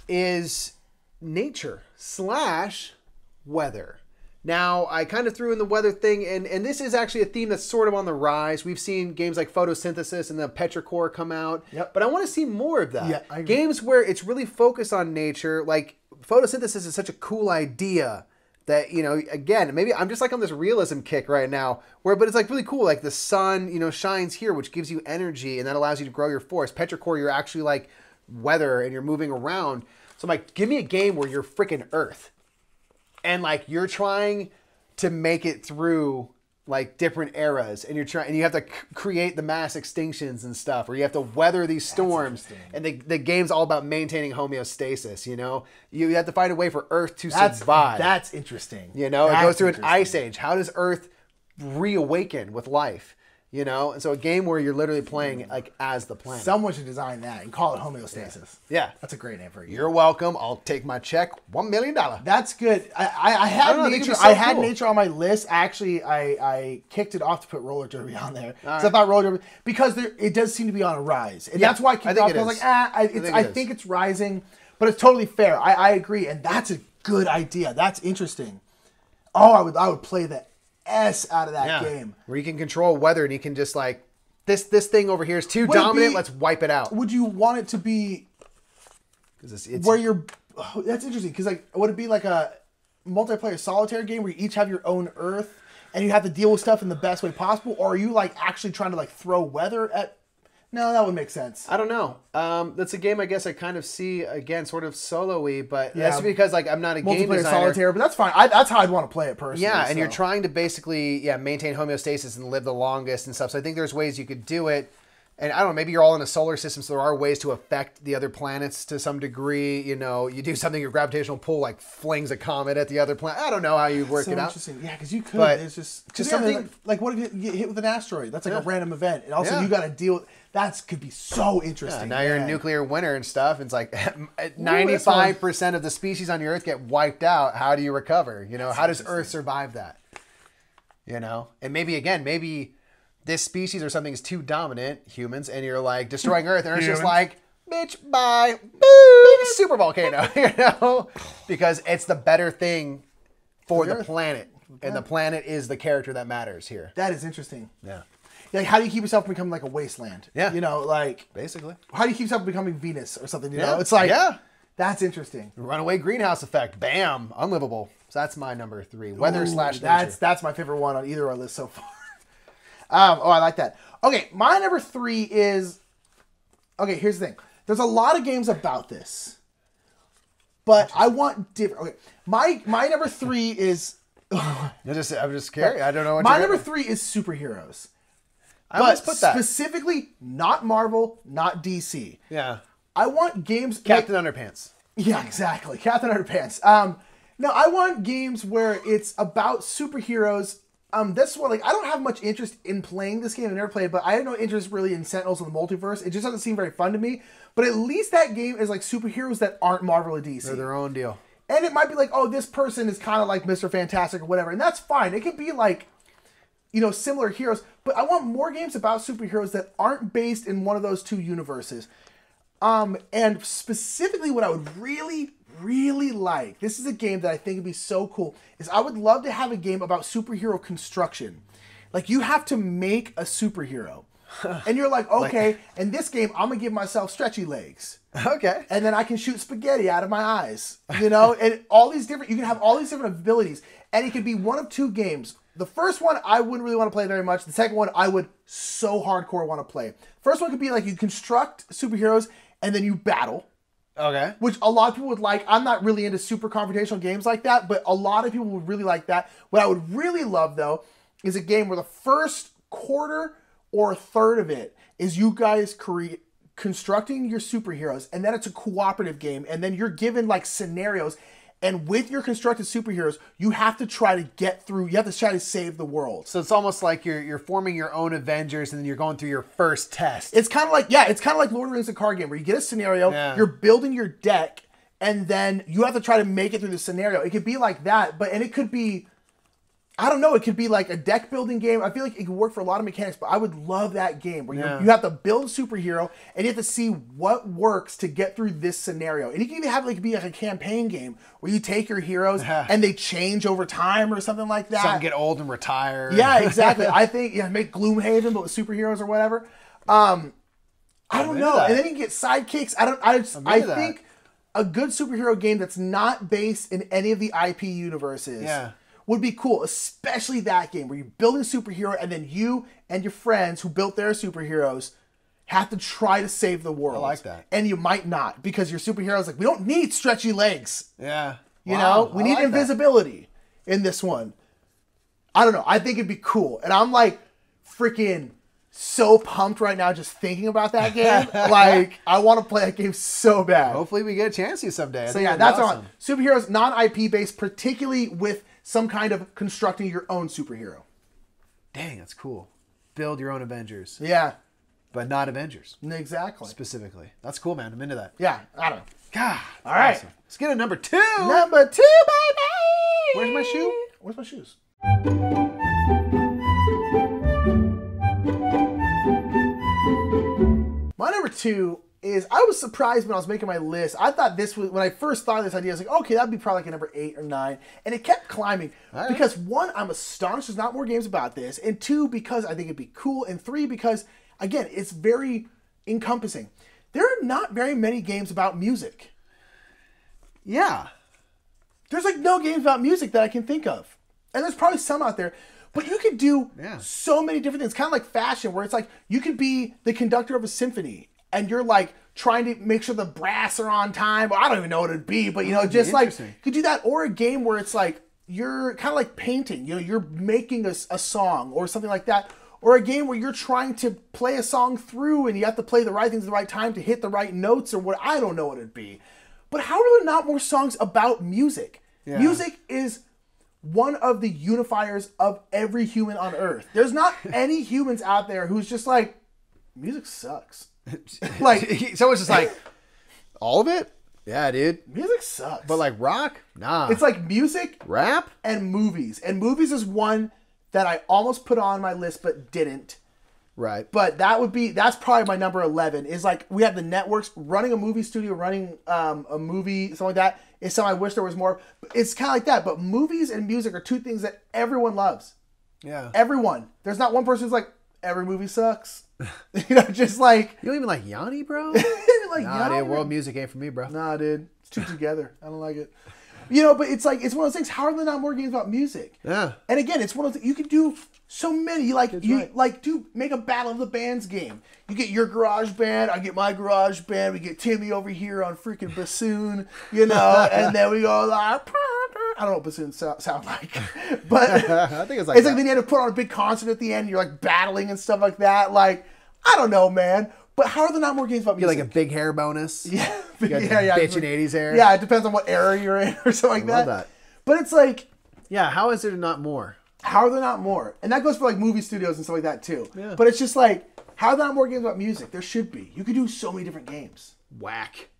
is nature / weather. Now, I kind of threw in the weather thing, and this is actually a theme that's sort of on the rise. We've seen games like photosynthesis and the petrichor come out, but I want to see more of that. Yeah, games where it's really focused on nature, like photosynthesis is such a cool idea that, again, maybe I'm just like on this realism kick right now, but it's like really cool. Like the sun, shines here, which gives you energy, and that allows you to grow your forest. Petrichor, you're actually like weather, and you're moving around. So I'm like, give me a game where you're freaking Earth. And like you're trying to make it through like different eras, and you have to create the mass extinctions and stuff, or you have to weather these storms. And the game's all about maintaining homeostasis. You know, you have to find a way for Earth to survive. That's interesting. You know, it goes through an ice age. How does Earth reawaken with life? You know, and so a game where you're literally playing like as the planet. Someone should design that and call it homeostasis. Yeah. That's a great name for a game. You're welcome. I'll take my check. $1 million. That's good. I had nature. I had nature on my list. Actually, I kicked it off to put roller derby on there. So I thought roller derby because it does seem to be on a rise, and that's why I kicked it off. I was like, I think it's rising, but it's totally fair. I agree, and that's a good idea. That's interesting. Oh, I would play that out of that game. Where you can control weather and you can just like, this thing over here is too dominant, let's wipe it out. Would you want it to be where you're... Oh, that's interesting, because like, would it be like a multiplayer solitaire game where you each have your own Earth and you have to deal with stuff in the best way possible? Or are you like actually trying to like throw weather at... No, that would make sense. I don't know. That's a game I guess I kind of see, again, sort of solo-y, but that's because like I'm not a game designer. Multiplayer solitaire, but that's fine. That's how I'd want to play it personally. Yeah, and you're trying to basically maintain homeostasis and live the longest and stuff. So I think there's ways you could do it. And I don't know, maybe you're all in a solar system, so there are ways to affect the other planets to some degree. You know, you do something, your gravitational pull like flings a comet at the other planet. I don't know how you work it out. Interesting. Yeah, because you could. But it's just something like what if you get hit with an asteroid? That's like a random event, and also you got to deal with. That could be so interesting. Now you're in nuclear winter and stuff. It's like 95% of the species on your Earth get wiped out. How do you recover? You know, how does Earth survive that? You know, and maybe this species or something is too dominant, humans, and you're like destroying Earth, and Earth's just like, bitch, bye, boom, super volcano, you know, because it's the better thing for the planet, and the planet is the character that matters here. That is interesting. Yeah. Like, how do you keep yourself from becoming like a wasteland? Yeah. You know, like... Basically. How do you keep yourself from becoming Venus or something, you know? It's like... Yeah. That's interesting. Runaway greenhouse effect. Bam. Unlivable. So that's my number 3. Weather/nature. That's my favorite one on either of our lists so far. I like that. Okay, my number 3 is... Okay, here's the thing. There's a lot of games about this. But I want different... Okay, my number 3 is... I'm just scared. I don't know what my number 3 is superheroes. I always put that. Specifically, not Marvel, not DC. Yeah. I want games... Captain Underpants. Yeah, exactly. Captain Underpants. No, I want games where it's about superheroes. That's what, like, I don't have much interest in playing this game. I've never played it, but I have no interest really in Sentinels of the Multiverse. It just doesn't seem very fun to me. But at least that game is like superheroes that aren't Marvel or DC. They're their own deal. And it might be like, oh, this person is kind of like Mr. Fantastic or whatever. And that's fine. It could be like... you know, similar heroes, but I want more games about superheroes that aren't based in one of those two universes. And specifically what I would really, really like, this is a game that I think would be so cool, is I would love to have a game about superhero construction. Like, you have to make a superhero. And you're like, okay, in this game, I'm going to give myself stretchy legs. Okay. And then I can shoot spaghetti out of my eyes, you know? And all these different, you can have all these different abilities. And it could be one of two games. The first one, I wouldn't really want to play very much. The second one, I would so hardcore want to play. First one could be like you construct superheroes and then you battle. Okay. Which a lot of people would like. I'm not really into super confrontational games like that, but a lot of people would really like that. What I would really love, though, is a game where the first quarter or a third of it is you guys constructing your superheroes, and then it's a cooperative game, and then you're given like scenarios. And with your constructed superheroes, you have to try to get through. You have to try to save the world. So it's almost like you're forming your own Avengers, and then you're going through your first test. It's kind of like Lord of the Rings, a card game where you get a scenario, you're building your deck, and then you have to try to make it through the scenario. It could be like that, and it could be, I don't know, it could be like a deck building game. I feel like it could work for a lot of mechanics, but I would love that game where you have to build a superhero and you have to see what works to get through this scenario. And you can even have it be like a campaign game where you take your heroes and they change over time or something like that. Some get old and retire. Yeah, exactly. I think make Gloomhaven but with superheroes or whatever. I don't know. And then you can get sidekicks. I think a good superhero game that's not based in any of the IP universes would be cool, especially that game where you're building a superhero and then you and your friends who built their superheroes have to try to save the world. I like that. And you might not, because your superhero is like, we don't need stretchy legs. Yeah. You know, we need invisibility in this one. I don't know. I think it'd be cool. And I'm like freaking so pumped right now just thinking about that game. Like, I want to play that game so bad. Hopefully we get a chance to someday. So yeah, that's awesome. Superheroes, non-IP based, particularly with some kind of constructing your own superhero. Dang, that's cool. Build your own Avengers. Yeah. But not Avengers. Exactly. Specifically. That's cool, man. I'm into that. Yeah, I don't know. God. All right. Awesome. Let's get a number 2. Number 2, baby! Where's my shoe? Where's my shoes? My number 2 is, I was surprised when I was making my list. I thought this was, when I first thought of this idea, I was like, okay, that'd be probably like a number 8 or 9. And it kept climbing. Right. Because 1, I'm astonished there's not more games about this. And 2, because I think it'd be cool. And 3, because, again, it's very encompassing. There are not very many games about music. Yeah. There's like no games about music that I can think of. And there's probably some out there. But you could do so many different things. Kind of like fashion, where it's like you could be the conductor of a symphony. And you're like trying to make sure the brass are on time. Well, I don't even know what it'd be. But, you know, just like you could do that. Or a game where it's like you're kind of like painting. You know, you're making a song or something like that. Or a game where you're trying to play a song through and you have to play the right things at the right time to hit the right notes or what. I don't know what it'd be. But how are there not more songs about music? Yeah. Music is one of the unifiers of every human on Earth. There's not any humans out there who's just like, music sucks. Like someone's just like, all of it? Yeah, dude. Music sucks. But like rock? Nah. It's like music, rap, and movies. And movies is one that I almost put on my list but didn't. Right. But that's probably my number 11, is like we have the networks running a movie studio, running a movie, something like that. It's something I wish there was more. It's kind of like that. But movies and music are two things that everyone loves. Yeah. Everyone. There's not one person who's like, every movie sucks. You know, just like. You don't even like Yanni, bro? Like, nah, dude, world music ain't for me, bro. Nah, dude. It's too together. I don't like it. You know, but it's like, it's one of those things. How are there not more games about music? Yeah. And again, it's one of those, you can do so many. Make a Battle of the Bands game. You get your garage band, I get my garage band, we get Timmy over here on freaking bassoon, you know, and then we go like, I don't know what bassoons sound like, but I think it's like then you have to put on a big concert at the end, you're like battling and stuff like that. Like, I don't know, man. But how are there not more games about music? You get like a big hair bonus. Yeah. Yeah. Bitchin' 80s hair. Yeah, it depends on what era you're in or something like that. Love that. But it's like. Yeah, how is there not more? How are there not more? And that goes for like movie studios and stuff like that too. Yeah. But it's just like, how are there not more games about music? There should be. You could do so many different games. Whack.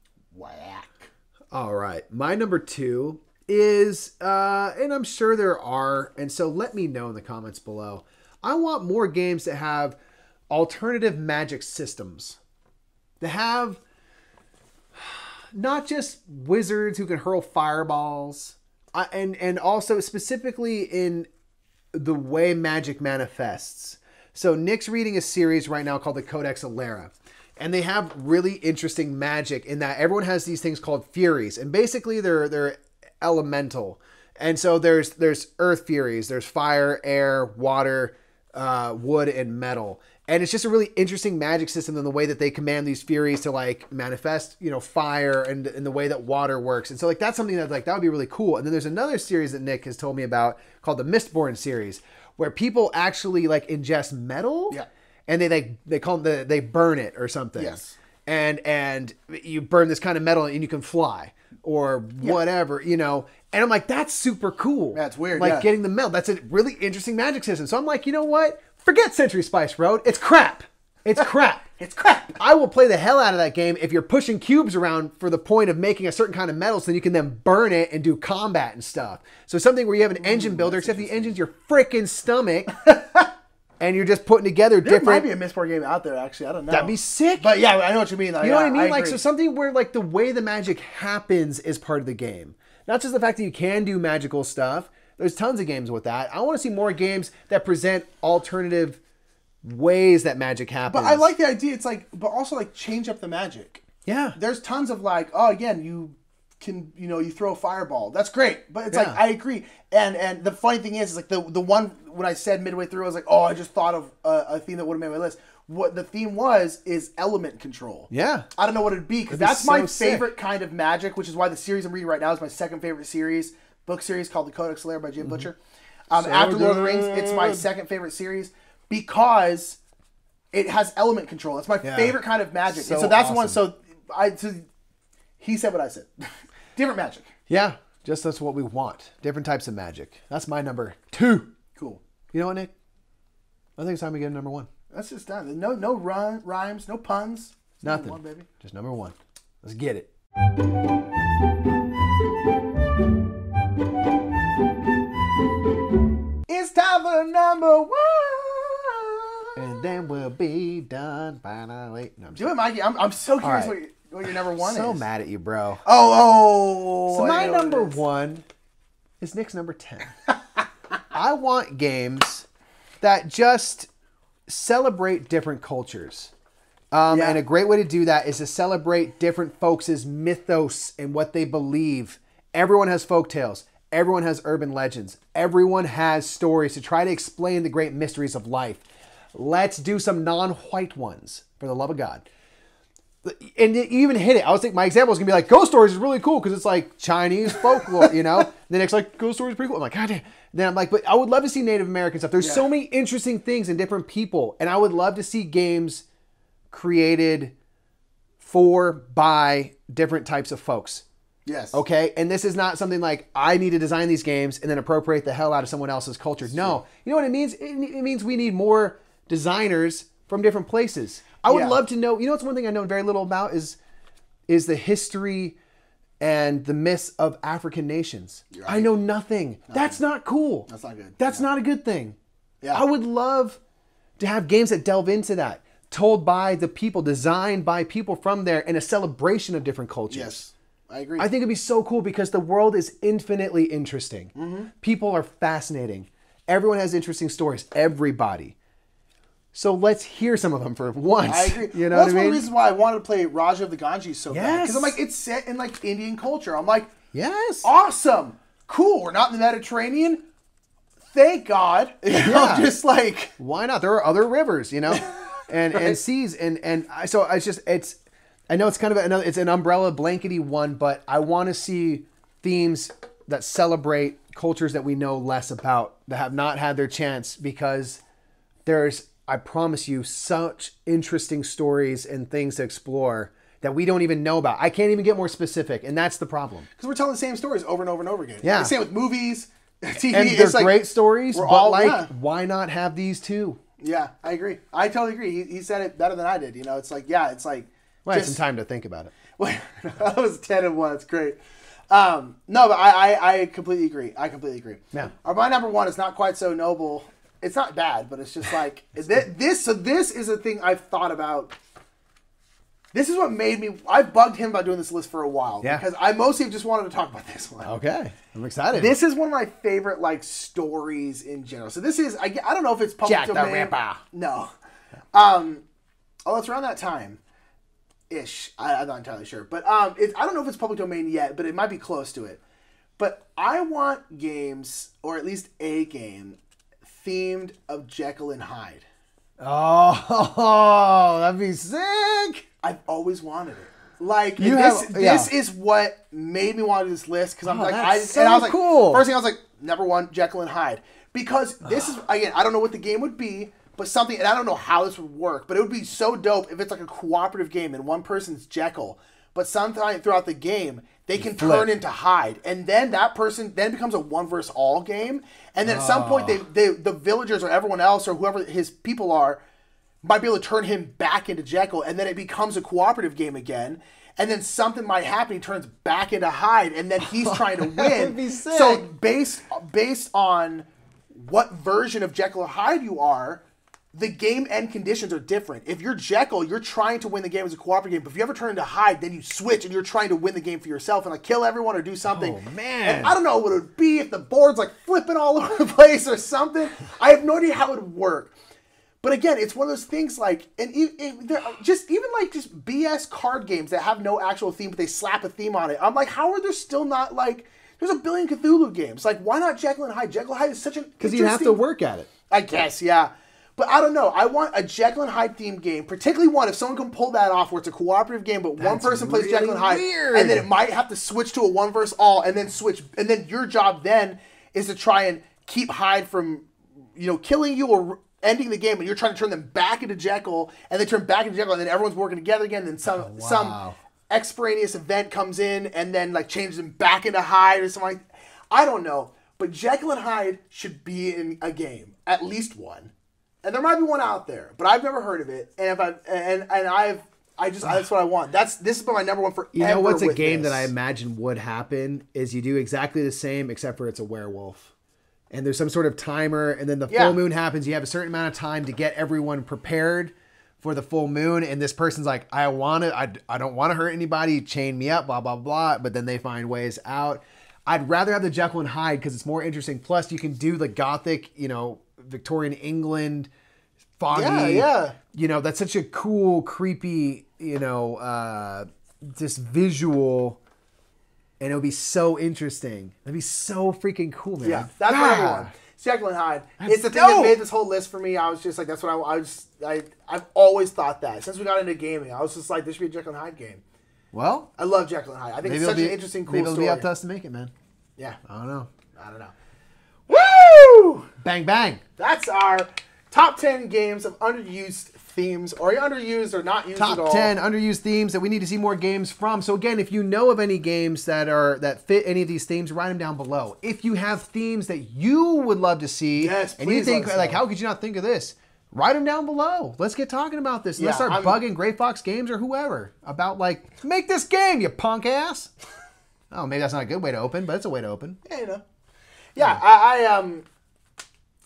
All right. My number 2 is, and I'm sure there are, and so let me know in the comments below. I want more games that have alternative magic systems. That have not just wizards who can hurl fireballs, and also specifically in the way magic manifests. So Nick's reading a series right now called the Codex Alera. And they have really interesting magic in that everyone has these things called furies. And basically they're elemental. And so there's earth furies, there's fire, air, water, wood, and metal. And it's just a really interesting magic system in the way that they command these furies to like manifest, you know, fire and the way that water works. And so like that's something that like that would be really cool. And then there's another series that Nick has told me about called the Mistborn series, where people actually like ingest metal. Yeah. And they call them they burn it or something. Yes. And you burn this kind of metal and you can fly or whatever, you know. And I'm like, that's super cool. That's weird. Like getting the metal. That's a really interesting magic system. So I'm like, you know what? Forget Century Spice Road. It's crap. It's crap. It's crap. I will play the hell out of that game if you're pushing cubes around for the point of making a certain kind of metal so you can then burn it and do combat and stuff. So something where you have an engine builder, except the engine's your freaking stomach. And you're just putting together different. There might be a Mistborn game out there, actually. I don't know. That'd be sick. But yeah, I know what you mean. You know what I mean? Like, so something where like the way the magic happens is part of the game. Not just the fact that you can do magical stuff. There's tons of games with that. I want to see more games that present alternative ways that magic happens. But I like the idea. It's like, but also like change up the magic. Yeah. There's tons of like, oh, again, you can, you know, you throw a fireball. That's great. But it's like, I agree. And the funny thing is like the one, when I said midway through, I was like, oh, I just thought of a theme that would have made my list. What the theme is element control. Yeah. I don't know what it'd be, because that's my favorite kind of magic, which is why the series I'm reading right now is my second favorite series, book series called The Codex Alera by Jim Butcher. After Lord of the Rings, it's my second favorite series because it has element control. It's my favorite kind of magic. So that's awesome. One. So he said what I said. Different magic. Yeah, just that's what we want. Different types of magic. That's my number 2. Cool. You know what, Nick? I think it's time we get number 1. That's just done. No rhymes, no puns. It's nothing. Number 1, baby. Just number 1. Let's get it. It's time for number 1. And then we'll be done finally. No, do it, Mikey. I'm so curious what your number 1 is. So mad at you, bro. So my number 1 is Nick's number 10. I want games that just celebrate different cultures. And a great way to do that is to celebrate different folks' mythos and what they believe. Everyone has folktales. Everyone has urban legends. Everyone has stories to try to explain the great mysteries of life. Let's do some non-white ones, for the love of God. And it even hit it. I was thinking my example was going to be like, Ghost Stories is really cool because it's like Chinese folklore, you know? And then it's like, Ghost Stories is pretty cool. I'm like, God damn. Then I'm like, but I would love to see Native American stuff. There's so many interesting things and different people. And I would love to see games created by different types of folks. Yes. Okay? And this is not something like, I need to design these games and then appropriate the hell out of someone else's culture. No. You know what it means? It means we need more designers from different places. I would love to know, it's one thing I know very little about is the history and the myths of African nations. Right. I know nothing. That's not cool. That's not good. That's not a good thing. Yeah. I would love to have games that delve into that, told by the people, designed by people from there, and a celebration of different cultures. Yes, I agree. I think it'd be so cool because the world is infinitely interesting. Mm-hmm. People are fascinating. Everyone has interesting stories. Everybody. So let's hear some of them for once. I agree. You know what I mean? That's one of the reasons why I wanted to play Raja of the Ganges so bad. Because I'm like, it's set in like Indian culture. I'm like, yes, awesome, cool. We're not in the Mediterranean. Thank God. Just like, why not? There are other rivers, and and seas, and so it's I know it's kind of it's an umbrella blankety one, but I want to see themes that celebrate cultures that we know less about, that have not had their chance, because there's, I promise you, such interesting stories and things to explore that we don't even know about. I can't even get more specific, and that's the problem. Because we're telling the same stories over and over and over again. Yeah. The same with movies, TV. And they're great stories, but why not have these too? Yeah, I agree. I totally agree. He said it better than I did. It's like, it's like... Well, I had some time to think about it. Well, that was 10 and 1. It's great. No, but I completely agree. Yeah. My number 1 is not quite so noble. It's not bad, but it's just like this. So this is a thing I've thought about. This is what made me. I've bugged him about doing this list for a while because I mostly just wanted to talk about this one. Okay, I'm excited. This is one of my favorite stories in general. So this is I don't know if it's public domain. Jack the Ripper. No. It's around that time. Ish. I'm not entirely sure, but I don't know if it's public domain yet, but it might be close to it. But I want games, or at least a game, themed of Jekyll and Hyde. Oh, that'd be sick! I've always wanted it. This is what made me want to do this list, because I'm like, I was like, cool. First thing I was like, number 1, Jekyll and Hyde, because this is, again, I don't know what the game would be, but something, and I don't know how this would work, but it would be so dope if it's like a cooperative game and one person's Jekyll, but sometime throughout the game, they can turn into Hyde, and then that person then becomes a one versus all game, and then at some point, the villagers or everyone else or whoever his people are might be able to turn him back into Jekyll, and then it becomes a cooperative game again, and then something might happen, he turns back into Hyde, and then he's trying to win. That would be sick. So based on what version of Jekyll or Hyde you are, the game end conditions are different. If you're Jekyll, you're trying to win the game as a cooperative game. But if you ever turn into Hyde, then you switch and you're trying to win the game for yourself and kill everyone or do something. Oh, man. And I don't know what it would be if the board's flipping all over the place or something. I have no idea how it would work. But again, it's one of those things just BS card games that have no actual theme, but they slap a theme on it. I'm like, how are there still not there's a billion Cthulhu games. Why not Jekyll and Hyde? Jekyll and Hyde is such an because you have to work at it. I guess, yeah. But I don't know. I want a Jekyll and Hyde themed game, particularly one if someone can pull that off, where it's a cooperative game, but one person plays Jekyll and Hyde, and then it might have to switch to a one versus all, and then switch, and then your job then is to try and keep Hyde from, killing you or ending the game, and you're trying to turn them back into Jekyll, and they turn back into Jekyll, and then everyone's working together again, and then some extraneous event comes in and then like changes them back into Hyde or something like that. I don't know. But Jekyll and Hyde should be in a game. At least one. And there might be one out there, but I've never heard of it. And that's what I want. This has been my number one forever. You know what's a game that I imagine would happen is you do exactly the same except for it's a werewolf. And there's some sort of timer, and then the full moon happens. You have a certain amount of time to get everyone prepared for the full moon, and this person's like, I don't want to hurt anybody, chain me up, blah, blah, blah, but then they find ways out. I'd rather have the Jekyll and Hyde because it's more interesting. Plus, you can do the gothic, Victorian England, foggy. Yeah. That's such a cool, creepy, just visual, and it'll be so interesting. It'd be so freaking cool, man. Yeah, that's what I want. Jekyll and Hyde. It's the thing that made this whole list for me. I was just like, that's what I've always thought that. Since we got into gaming, I was just like, this should be a Jekyll and Hyde game. Well, I love Jekyll and Hyde. I think it's such an interesting, cool story. Maybe it'll be up to us to make it, man. Yeah. I don't know. Woo! Bang, bang. That's our top 10 games of underused themes, or underused or not used at all. Top 10 underused themes that we need to see more games from. So again, if you know of any games that fit any of these themes, write them down below. If you have themes that you would love to see, and you think, like, how could you not think of this? Write them down below. Let's get talking about this. Let's start bugging Gray Fox Games or whoever about, like, make this game, you punk ass. Oh, maybe that's not a good way to open, but it's a way to open. Yeah, Yeah,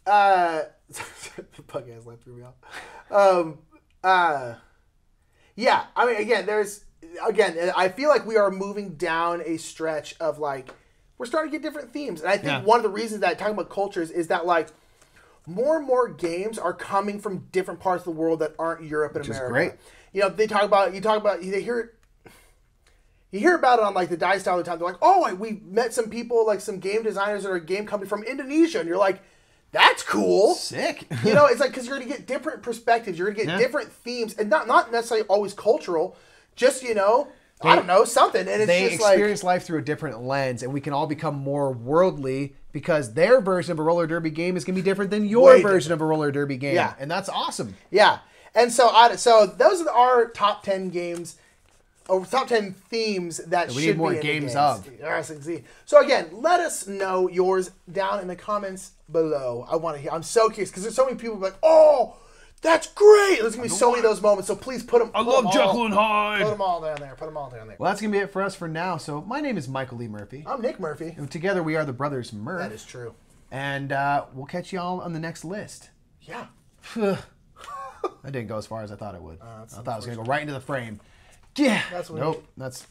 the punk ass line threw me off. Yeah, I mean, again, I feel like we are moving down a stretch of, like, we're starting to get different themes. And I think one of the reasons that talking about cultures is that, like, more and more games are coming from different parts of the world that aren't Europe and America. Which is great. You hear about it on, like, the Dice Style all the time. They're like, oh, we met some people, like some game designers that are a game company from Indonesia. And you're like, that's cool. Sick. It's like, because you're going to get different perspectives. You're going to get different themes. And not necessarily always cultural. Just, I don't know, something. And it's they just experience life through a different lens. And we can all become more worldly because their version of a roller derby game is going to be different than your version of a roller derby game. Yeah. And that's awesome. Yeah. And so those are our top 10 games. Or top 10 themes that we should need more be in games the of. So again, let us know yours down in the comments below. I want to hear. I'm so curious because there's so many people like, oh, that's great. There's gonna be so many of those moments. So please put them. I love Jekyll and Hyde. Put them all down there. Well, that's gonna be it for us for now. So my name is Michael Lee Murphy. I'm Nick Murphy. And together we are the brothers Murph. That is true. And we'll catch y'all on the next list. Yeah. That didn't go as far as I thought it would. I thought it was gonna go right into the frame. Yeah. That's what nope. That's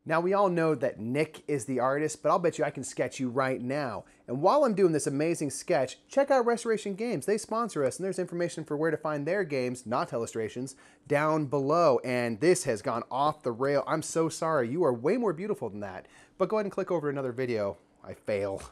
Now we all know that Nick is the artist, but I'll bet you I can sketch you right now. And while I'm doing this amazing sketch, check out Restoration Games. They sponsor us, and there's information for where to find their games, not illustrations, down below. And this has gone off the rail. I'm so sorry. You are way more beautiful than that. But go ahead and click over another video. I fail.